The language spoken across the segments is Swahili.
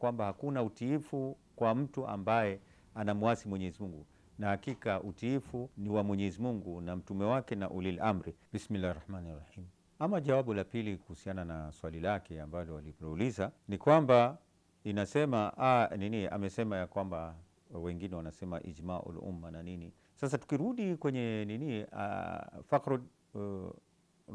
kwamba hakuna utiifu kwa mtu ambaye anamwasi Mwenyezi Mungu, na hakika utiifu ni wa Mwenyezi Mungu na mtume wake na ulil amri. Bismillahirrahmanirrahim. Ama jawabu la pili kuhusiana na swali lake ambalo walilouliza ni kwamba inasema amesema ya kwamba wengine wanasema ijmaul umma na nini. Sasa tukirudi kwenye Fakhrud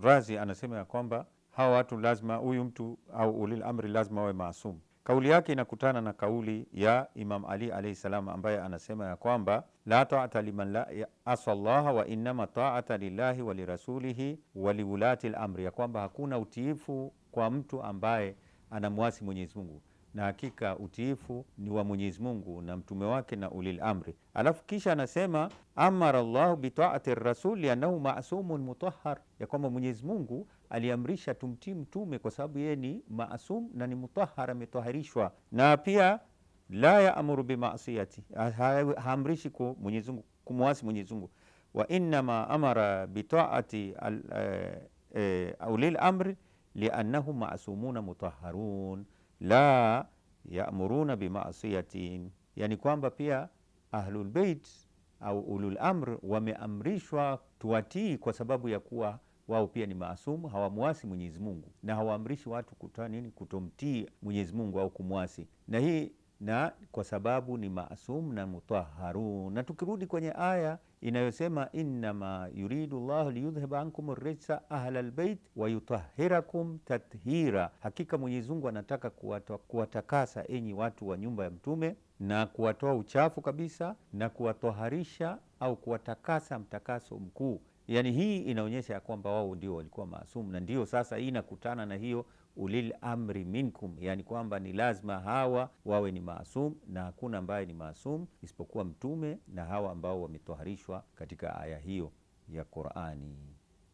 Razi anasema ya kwamba hawa watu lazima, huyu mtu au ulil amri lazima wawe maasum. Kauli yake inakutana na kauli ya Imam Ali alayhi salam ambaye anasema ya kwamba la ta'ata liman la asa Allah wa innama ta'ata lillahi wa lirasulihi wa liwulati al-amri, ya kwamba hakuna utiifu kwa mtu ambaye anamwasi Mwenyezi Mungu, na hakika utiifu ni wa Mwenyezi Mungu na mtume wake na ulil amri. Alafu kisha anasema amara Allah bi ta'ati ar-rasul li'annahu ma'sumun mutahhar, ya kwamba Mwenyezi Mungu aliamrisha tumtii mtume kwa sababu yeye ni maasum na ni mutahhar, ametahirishwa. Na pia la yaamuru bi ma'siyati, haamrishi kwa Mwenyezi Mungu kumwasi Mwenyezi Mungu. Wa innama amara bi ta'ati ulil amri li'annahum ma'sumuna mutahharun la ya'muruna bi ma'siyatin, yani kwamba pia ahlul bait au ulul amr wameamrishwa tuwatii kwa sababu ya kuwa wao pia ni maasumu, hawamwasi Mwenyezi Mungu na hawaamrishi watu kutomtii Mwenyezi Mungu au kumwasi, na hii na kwa sababu ni maasum na mutahharun. Na tukirudi kwenye aya inayosema innama yuridu llahu liyudhhiba ankum ar-rijsa ahla albayt wa yutahhirakum tathira, hakika Mwenyezi Mungu anataka kuwatakasa enyi watu wa nyumba ya mtume na kuwatoa uchafu kabisa na kuwatoharisha au kuwatakasa mtakaso mkuu. Yani hii inaonyesha ya kwamba wao ndio walikuwa maasum, na ndio sasa hii inakutana na hiyo ulil amri minkum, yani kwamba ni lazima hawa wawe ni maasum na hakuna ambaye ni maasum isipokuwa mtume na hawa ambao wametoharishwa katika aya hiyo ya Qur'ani.